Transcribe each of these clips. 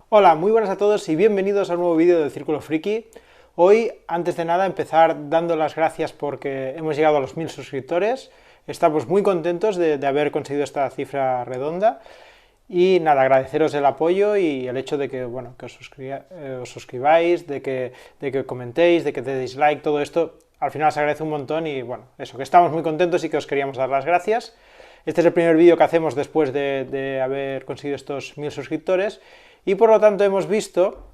Hola, muy buenas a todos y bienvenidos a un nuevo vídeo del Círculo Friki. Hoy, antes de nada, empezar dando las gracias porque hemos llegado a los 1000 suscriptores. Estamos muy contentos de haber conseguido esta cifra redonda. Y nada, agradeceros el apoyo y el hecho de que, bueno, que os suscribáis, de que comentéis, de que deis like, todo esto al final se agradece un montón y bueno, eso, que estamos muy contentos y que os queríamos dar las gracias. Este es el primer vídeo que hacemos después de haber conseguido estos 1000 suscriptores y por lo tanto hemos visto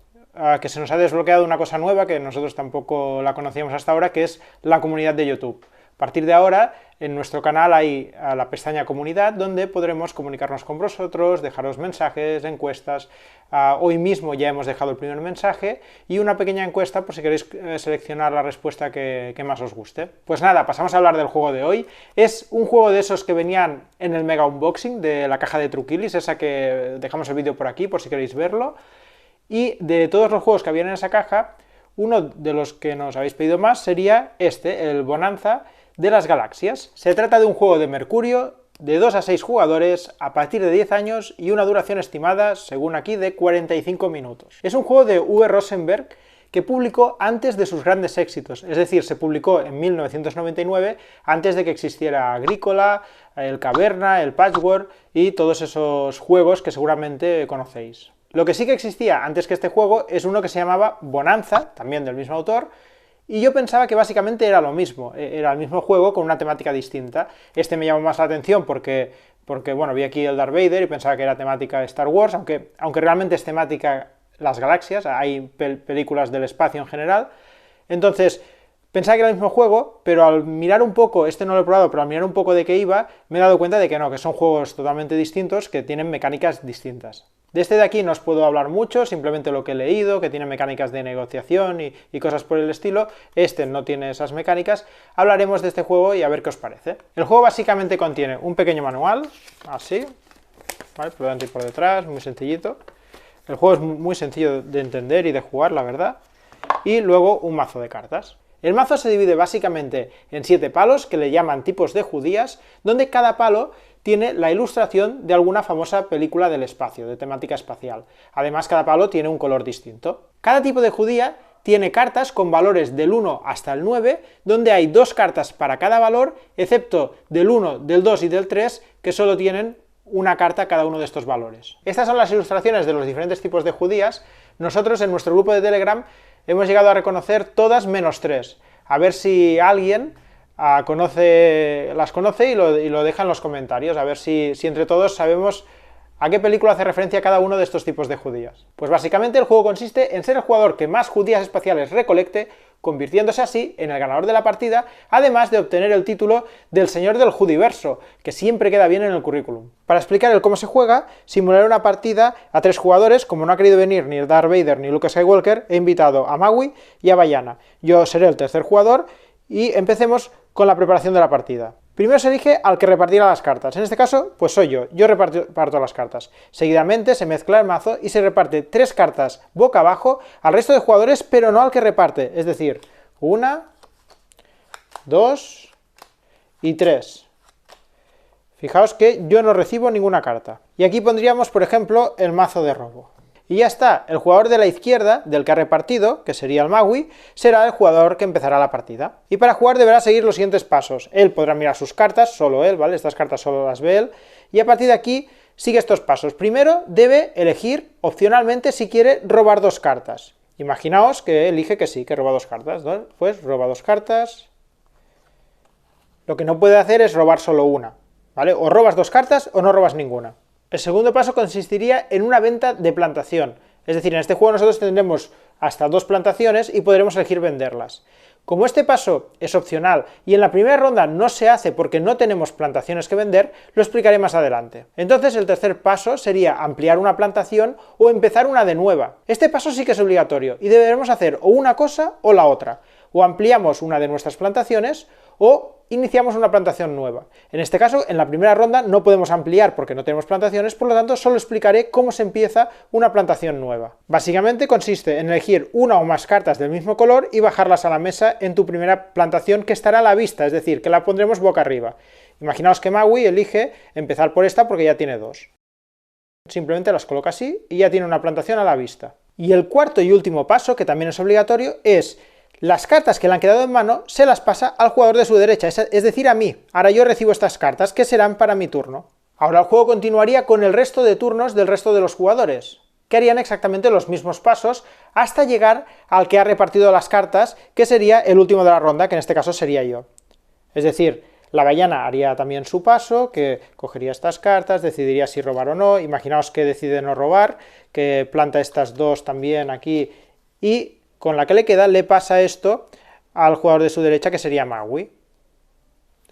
que se nos ha desbloqueado una cosa nueva que nosotros tampoco la conocíamos hasta ahora, que es la comunidad de YouTube. A partir de ahora, en nuestro canal hay la pestaña Comunidad, donde podremos comunicarnos con vosotros, dejaros mensajes, encuestas. Hoy mismo ya hemos dejado el primer mensaje y una pequeña encuesta por si queréis seleccionar la respuesta que más os guste. Pues nada, pasamos a hablar del juego de hoy. Es un juego de esos que venían en el mega unboxing de la caja de Truquilis, esa que dejamos el vídeo por aquí por si queréis verlo. Y de todos los juegos que habían en esa caja, uno de los que nos habéis pedido más sería este, el Bonanza de las Galaxias. Se trata de un juego de Mercurio de 2 a 6 jugadores a partir de 10 años y una duración estimada, según aquí, de 45 minutos. Es un juego de Uwe Rosenberg que publicó antes de sus grandes éxitos, es decir, se publicó en 1999, antes de que existiera Agrícola, el Caverna, el Patchwork y todos esos juegos que seguramente conocéis. Lo que sí que existía antes que este juego es uno que se llamaba Bonanza, también del mismo autor, y yo pensaba que básicamente era lo mismo, era el mismo juego con una temática distinta. Este me llamó más la atención porque bueno, vi aquí el Darth Vader y pensaba que era temática de Star Wars, aunque realmente es temática las galaxias, hay películas del espacio en general. Entonces, pensaba que era el mismo juego, pero al mirar un poco, este no lo he probado, pero al mirar un poco de qué iba, me he dado cuenta de que no, que son juegos totalmente distintos, que tienen mecánicas distintas. De este de aquí no os puedo hablar mucho, simplemente lo que he leído, que tiene mecánicas de negociación y cosas por el estilo. Este no tiene esas mecánicas. Hablaremos de este juego y a ver qué os parece. El juego básicamente contiene un pequeño manual, así, ¿vale? Por delante y por detrás, muy sencillito. El juego es muy sencillo de entender y de jugar, la verdad. Y luego un mazo de cartas. El mazo se divide básicamente en 7 palos, que le llaman tipos de judías, donde cada palo tiene la ilustración de alguna famosa película del espacio, de temática espacial. Además, cada palo tiene un color distinto. Cada tipo de judía tiene cartas con valores del 1 hasta el 9, donde hay 2 cartas para cada valor, excepto del 1, del 2 y del 3, que solo tienen una carta cada uno de estos valores. Estas son las ilustraciones de los diferentes tipos de judías. Nosotros en nuestro grupo de Telegram hemos llegado a reconocer todas menos 3. A ver si alguien las conoce y lo deja en los comentarios, a ver si entre todos sabemos a qué película hace referencia cada uno de estos tipos de judías. Pues básicamente el juego consiste en ser el jugador que más judías espaciales recolecte, convirtiéndose así en el ganador de la partida, además de obtener el título del señor del Judiverso, que siempre queda bien en el currículum. Para explicar el cómo se juega, simularé una partida a 3 jugadores. Como no ha querido venir ni Darth Vader ni Luke Skywalker, he invitado a Maui y a Bayana. Yo seré el tercer jugador y empecemos con la preparación de la partida. Primero se elige al que repartirá las cartas, en este caso pues soy yo reparto las cartas. Seguidamente se mezcla el mazo y se reparte 3 cartas boca abajo al resto de jugadores, pero no al que reparte, es decir, 1, 2 y 3. Fijaos que yo no recibo ninguna carta. Y aquí pondríamos, por ejemplo, el mazo de robo. Y ya está, el jugador de la izquierda, del que ha repartido, que sería el Maui, será el jugador que empezará la partida. Y para jugar deberá seguir los siguientes pasos. Él podrá mirar sus cartas, solo él, ¿vale? Estas cartas solo las ve él. Y a partir de aquí sigue estos pasos. Primero debe elegir opcionalmente si quiere robar 2 cartas. Imaginaos que elige que sí, que roba 2 cartas, ¿no? Pues roba 2 cartas. Lo que no puede hacer es robar solo una, ¿vale? O robas 2 cartas o no robas ninguna. El segundo paso consistiría en una venta de plantación, es decir, en este juego nosotros tendremos hasta 2 plantaciones y podremos elegir venderlas. Como este paso es opcional y en la primera ronda no se hace porque no tenemos plantaciones que vender, lo explicaré más adelante. Entonces el tercer paso sería ampliar una plantación o empezar una de nueva. Este paso sí que es obligatorio y deberemos hacer o una cosa o la otra. O ampliamos una de nuestras plantaciones o iniciamos una plantación nueva. En este caso, en la primera ronda no podemos ampliar porque no tenemos plantaciones, por lo tanto solo explicaré cómo se empieza una plantación nueva. Básicamente consiste en elegir una o más cartas del mismo color y bajarlas a la mesa en tu primera plantación, que estará a la vista, es decir, que la pondremos boca arriba. Imaginaos que Maui elige empezar por esta porque ya tiene 2. Simplemente las coloca así y ya tiene una plantación a la vista. Y el cuarto y último paso, que también es obligatorio, es las cartas que le han quedado en mano se las pasa al jugador de su derecha, es decir, a mí. Ahora yo recibo estas cartas, que serán para mi turno. Ahora el juego continuaría con el resto de turnos del resto de los jugadores, que harían exactamente los mismos pasos hasta llegar al que ha repartido las cartas, que sería el último de la ronda, que en este caso sería yo. Es decir, la avellana haría también su paso, que cogería estas cartas, decidiría si robar o no. Imaginaos que decide no robar, que planta estas dos también aquí, y con la que le queda le pasa esto al jugador de su derecha, que sería Magui.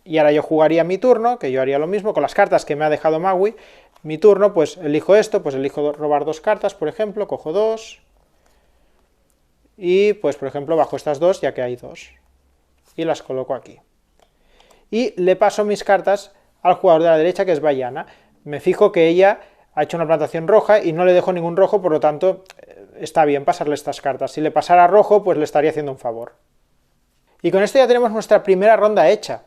Y ahora yo jugaría mi turno, que yo haría lo mismo con las cartas que me ha dejado Magui. Mi turno, pues elijo esto, pues elijo robar dos cartas, por ejemplo, cojo dos, y pues por ejemplo bajo estas dos, ya que hay dos, y las coloco aquí. Y le paso mis cartas al jugador de la derecha, que es Vaiana. Me fijo que ella ha hecho una plantación roja y no le dejo ningún rojo, por lo tanto está bien pasarle estas cartas. Si le pasara rojo, pues le estaría haciendo un favor. Y con esto ya tenemos nuestra primera ronda hecha.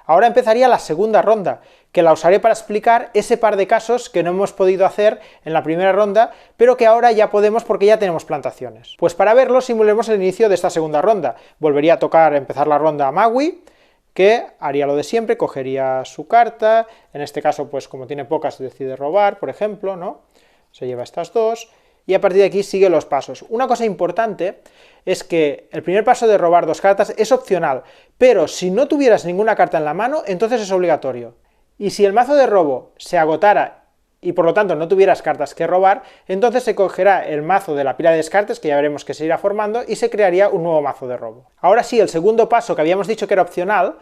Ahora empezaría la segunda ronda, que la usaré para explicar ese par de casos que no hemos podido hacer en la primera ronda, pero que ahora ya podemos porque ya tenemos plantaciones. Pues para verlo simulemos el inicio de esta segunda ronda. Volvería a tocar, empezar la ronda a Magui, que haría lo de siempre, cogería su carta, en este caso pues como tiene pocas decide robar, por ejemplo, ¿no? Se lleva estas dos, y a partir de aquí sigue los pasos. Una cosa importante es que el primer paso de robar dos cartas es opcional, pero si no tuvieras ninguna carta en la mano, entonces es obligatorio. Y si el mazo de robo se agotara y por lo tanto no tuvieras cartas que robar, entonces se cogerá el mazo de la pila de descartes, que ya veremos que se irá formando, y se crearía un nuevo mazo de robo. Ahora sí, el segundo paso, que habíamos dicho que era opcional,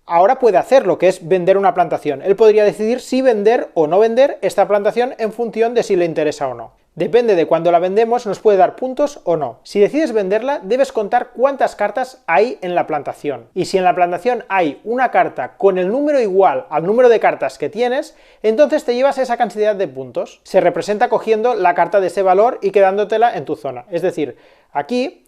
ahora puede hacerlo, que es vender una plantación. Él podría decidir si vender o no vender esta plantación en función de si le interesa o no. Depende de cuándo la vendemos, nos puede dar puntos o no. Si decides venderla, debes contar cuántas cartas hay en la plantación. Y si en la plantación hay una carta con el número igual al número de cartas que tienes, entonces te llevas esa cantidad de puntos. Se representa cogiendo la carta de ese valor y quedándotela en tu zona. Es decir, aquí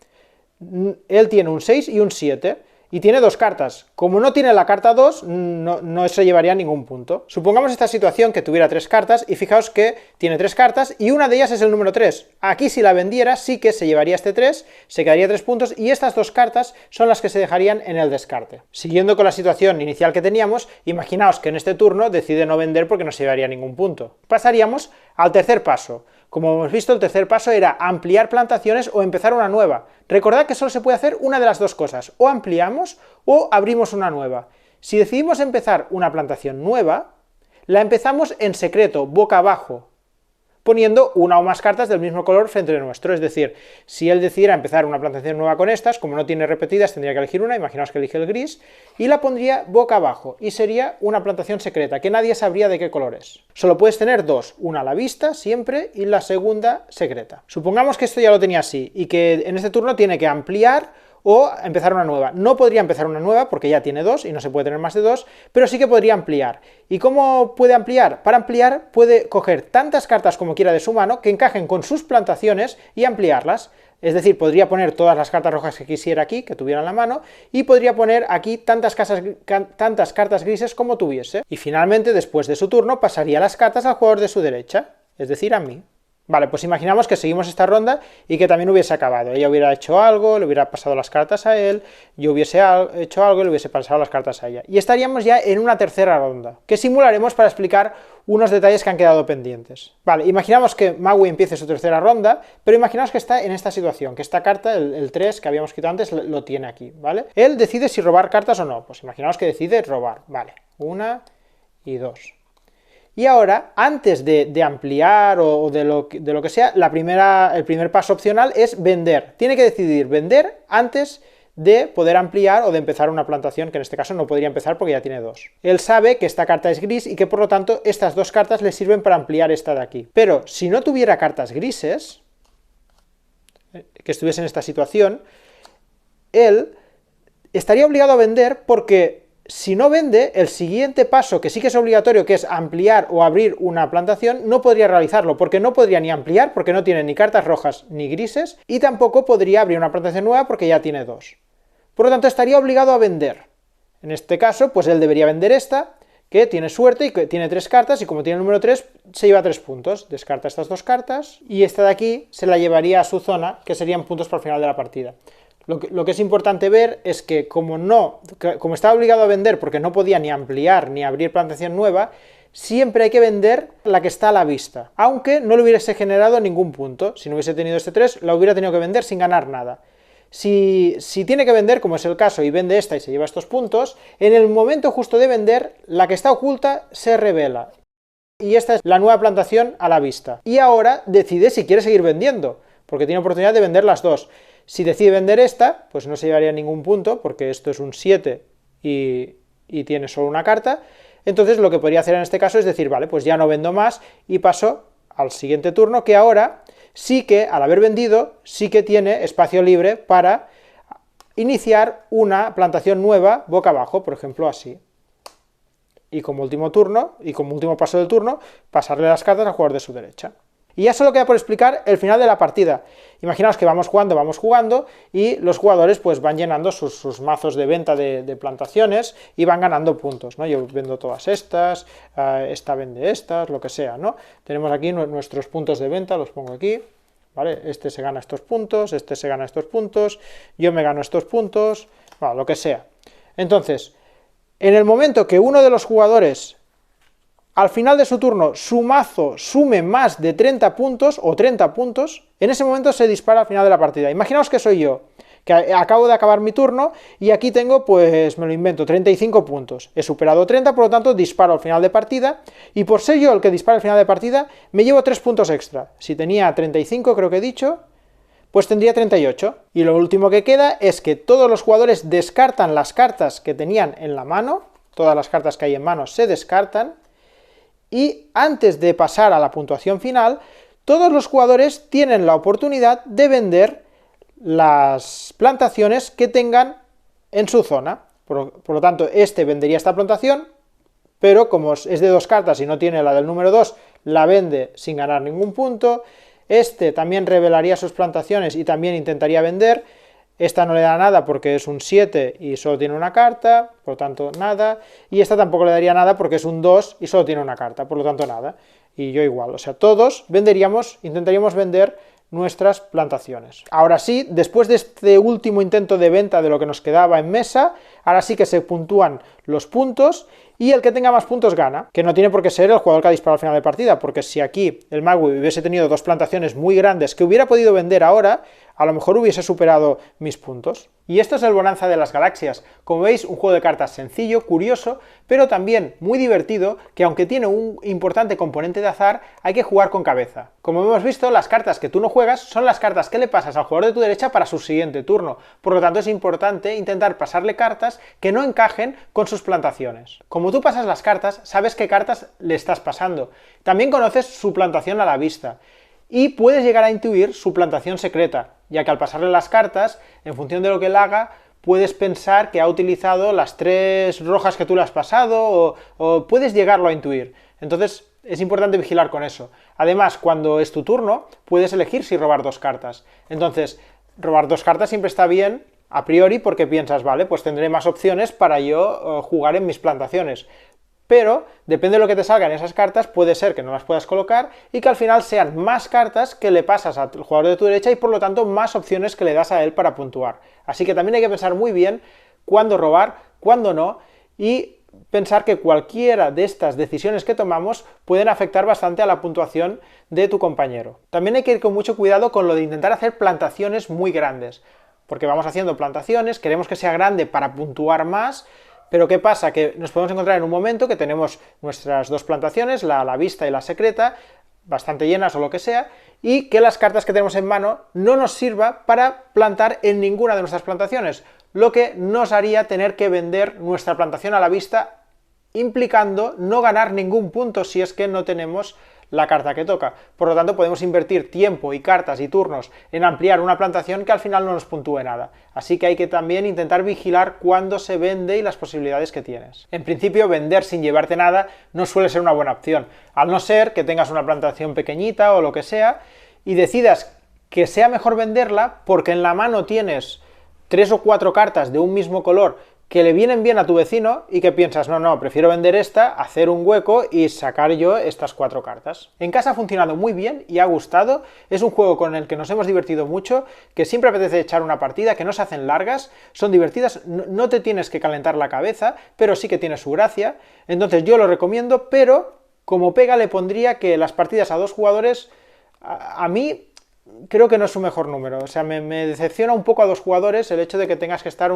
él tiene un 6 y un 7. Y tiene dos cartas. Como no tiene la carta 2, no se llevaría ningún punto. Supongamos esta situación que tuviera tres cartas, y fijaos que tiene tres cartas, y una de ellas es el número 3. Aquí si la vendiera, sí que se llevaría este 3, se quedaría 3 puntos, y estas dos cartas son las que se dejarían en el descarte. Siguiendo con la situación inicial que teníamos, imaginaos que en este turno decide no vender porque no se llevaría ningún punto. Pasaríamos al tercer paso. Como hemos visto, el tercer paso era ampliar plantaciones o empezar una nueva. Recordad que solo se puede hacer una de las dos cosas, o ampliamos o abrimos una nueva. Si decidimos empezar una plantación nueva, la empezamos en secreto, boca abajo, poniendo una o más cartas del mismo color frente a nuestro. Es decir, si él decidiera empezar una plantación nueva con estas, como no tiene repetidas, tendría que elegir una, imaginaos que elige el gris, y la pondría boca abajo, y sería una plantación secreta, que nadie sabría de qué color es. Solo puedes tener dos, una a la vista, siempre, y la segunda secreta. Supongamos que esto ya lo tenía así, y que en este turno tiene que ampliar o empezar una nueva. No podría empezar una nueva porque ya tiene dos y no se puede tener más de dos, pero sí que podría ampliar. ¿Y cómo puede ampliar? Para ampliar puede coger tantas cartas como quiera de su mano que encajen con sus plantaciones y ampliarlas. Es decir, podría poner todas las cartas rojas que quisiera aquí, que tuviera en la mano, y podría poner aquí tantas cartas grises como tuviese. Y finalmente, después de su turno, pasaría las cartas al jugador de su derecha, es decir, a mí. Vale, pues imaginamos que seguimos esta ronda y que también hubiese acabado. Ella hubiera hecho algo, le hubiera pasado las cartas a él, yo hubiese hecho algo y le hubiese pasado las cartas a ella. Y estaríamos ya en una tercera ronda, que simularemos para explicar unos detalles que han quedado pendientes. Vale, imaginamos que Magui empiece su tercera ronda, pero imaginaos que está en esta situación, que esta carta, el 3 que habíamos quitado antes, lo tiene aquí, ¿vale? Él decide si robar cartas o no. Pues imaginaos que decide robar, vale, 1 y 2. Y ahora, antes de ampliar o de lo que sea, el primer paso opcional es vender. Tiene que decidir vender antes de poder ampliar o de empezar una plantación, que en este caso no podría empezar porque ya tiene dos. Él sabe que esta carta es gris y que por lo tanto estas dos cartas le sirven para ampliar esta de aquí. Pero si no tuviera cartas grises, que estuviese en esta situación, él estaría obligado a vender porque si no vende, el siguiente paso, que sí que es obligatorio, que es ampliar o abrir una plantación, no podría realizarlo, porque no podría ni ampliar, porque no tiene ni cartas rojas ni grises, y tampoco podría abrir una plantación nueva porque ya tiene dos. Por lo tanto, estaría obligado a vender. En este caso, pues él debería vender esta, que tiene suerte y que tiene 3 cartas, y como tiene el número 3, se lleva 3 puntos. Descarta estas 2 cartas, y esta de aquí se la llevaría a su zona, que serían puntos para el final de la partida. Lo que es importante ver es que como estaba obligado a vender porque no podía ni ampliar ni abrir plantación nueva, siempre hay que vender la que está a la vista, aunque no le hubiese generado ningún punto. Si no hubiese tenido este 3, la hubiera tenido que vender sin ganar nada. Si tiene que vender, como es el caso, y vende esta y se lleva estos puntos, en el momento justo de vender, la que está oculta se revela. Y esta es la nueva plantación a la vista. Y ahora decide si quiere seguir vendiendo, porque tiene oportunidad de vender las dos. Si decide vender esta, pues no se llevaría ningún punto, porque esto es un 7 y tiene solo una carta. Entonces lo que podría hacer en este caso es decir, vale, pues ya no vendo más y paso al siguiente turno, que ahora sí que, al haber vendido, sí que tiene espacio libre para iniciar una plantación nueva boca abajo, por ejemplo así. Y como último turno, y como último paso del turno, pasarle las cartas al jugador de su derecha. Y ya solo queda por explicar el final de la partida. Imaginaos que vamos jugando, y los jugadores pues van llenando sus mazos de venta de plantaciones y van ganando puntos, ¿no? Yo vendo todas estas, esta vende estas, lo que sea, ¿no? Tenemos aquí nuestros puntos de venta, los pongo aquí, ¿vale? Este se gana estos puntos, este se gana estos puntos, yo me gano estos puntos, bueno, lo que sea. Entonces, en el momento que uno de los jugadores al final de su turno su mazo sume más de 30 puntos o 30 puntos, en ese momento se dispara al final de la partida. Imaginaos que soy yo, que acabo de acabar mi turno y aquí tengo, pues me lo invento, 35 puntos. He superado 30, por lo tanto disparo al final de partida, y por ser yo el que dispara al final de partida, me llevo 3 puntos extra. Si tenía 35, creo que he dicho, pues tendría 38. Y lo último que queda es que todos los jugadores descartan las cartas que tenían en la mano, todas las cartas que hay en mano se descartan, y antes de pasar a la puntuación final, todos los jugadores tienen la oportunidad de vender las plantaciones que tengan en su zona. Por lo tanto, este vendería esta plantación, pero como es de 2 cartas y no tiene la del número 2, la vende sin ganar ningún punto. Este también revelaría sus plantaciones y también intentaría vender. Esta no le da nada porque es un 7 y solo tiene una carta, por lo tanto nada. Y esta tampoco le daría nada porque es un 2 y solo tiene una carta, por lo tanto nada. Y yo igual, o sea, todos intentaríamos vender nuestras plantaciones. Ahora sí, después de este último intento de venta de lo que nos quedaba en mesa, ahora sí que se puntúan los puntos, y el que tenga más puntos gana, que no tiene por qué ser el jugador que ha disparado al final de partida, porque si aquí el Magui hubiese tenido 2 plantaciones muy grandes que hubiera podido vender ahora, a lo mejor hubiese superado mis puntos. Y esto es el Bonanza de las Galaxias. Como veis, un juego de cartas sencillo, curioso, pero también muy divertido, que aunque tiene un importante componente de azar, hay que jugar con cabeza. Como hemos visto, las cartas que tú no juegas son las cartas que le pasas al jugador de tu derecha para su siguiente turno. Por lo tanto, es importante intentar pasarle cartas que no encajen con sus plantaciones. Como tú pasas las cartas, sabes qué cartas le estás pasando. También conoces su plantación a la vista. Y puedes llegar a intuir su plantación secreta, ya que al pasarle las cartas, en función de lo que él haga, puedes pensar que ha utilizado las 3 rojas que tú le has pasado, o puedes llegarlo a intuir. Entonces es importante vigilar con eso. Además, cuando es tu turno, puedes elegir si robar 2 cartas. Entonces, robar 2 cartas siempre está bien, a priori, porque piensas, vale, pues tendré más opciones para yo jugar en mis plantaciones. Pero, depende de lo que te salgan esas cartas, puede ser que no las puedas colocar y que al final sean más cartas que le pasas al jugador de tu derecha y por lo tanto más opciones que le das a él para puntuar. Así que también hay que pensar muy bien cuándo robar, cuándo no, y pensar que cualquiera de estas decisiones que tomamos pueden afectar bastante a la puntuación de tu compañero. También hay que ir con mucho cuidado con lo de intentar hacer plantaciones muy grandes, porque vamos haciendo plantaciones, queremos que sea grande para puntuar más. Pero ¿qué pasa? Que nos podemos encontrar en un momento que tenemos nuestras 2 plantaciones, la a la vista y la secreta, bastante llenas o lo que sea, y que las cartas que tenemos en mano no nos sirva para plantar en ninguna de nuestras plantaciones, lo que nos haría tener que vender nuestra plantación a la vista, implicando no ganar ningún punto si es que no tenemos la carta que toca. Por lo tanto, podemos invertir tiempo y cartas y turnos en ampliar una plantación que al final no nos puntúe nada. Así que hay que también intentar vigilar cuándo se vende y las posibilidades que tienes. En principio, vender sin llevarte nada no suele ser una buena opción, al no ser que tengas una plantación pequeñita o lo que sea, y decidas que sea mejor venderla porque en la mano tienes 3 o 4 cartas de un mismo color que le vienen bien a tu vecino y que piensas, no, prefiero vender esta, hacer un hueco y sacar yo estas 4 cartas. En casa ha funcionado muy bien y ha gustado, es un juego con el que nos hemos divertido mucho, que siempre apetece echar una partida, que no se hacen largas, son divertidas, no te tienes que calentar la cabeza, pero sí que tiene su gracia, entonces yo lo recomiendo, pero como pega le pondría que las partidas a 2 jugadores, a mí creo que no es su mejor número. O sea, me decepciona un poco a 2 jugadores el hecho de que tengas que estar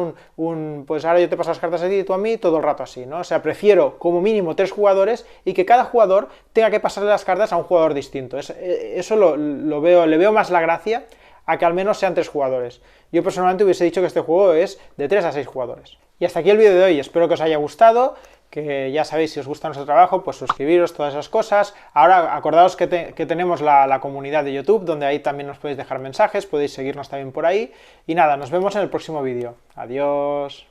pues ahora yo te paso las cartas a ti y tú a mí todo el rato así, ¿no? O sea, prefiero como mínimo 3 jugadores y que cada jugador tenga que pasarle las cartas a un jugador distinto. Eso lo veo, le veo más la gracia a que al menos sean 3 jugadores. Yo personalmente hubiese dicho que este juego es de 3 a 6 jugadores. Y hasta aquí el vídeo de hoy, espero que os haya gustado, que ya sabéis, si os gusta nuestro trabajo, pues suscribiros, todas esas cosas. Ahora acordaos que tenemos la comunidad de YouTube, donde ahí también nos podéis dejar mensajes, podéis seguirnos también por ahí. Y nada, nos vemos en el próximo vídeo. Adiós.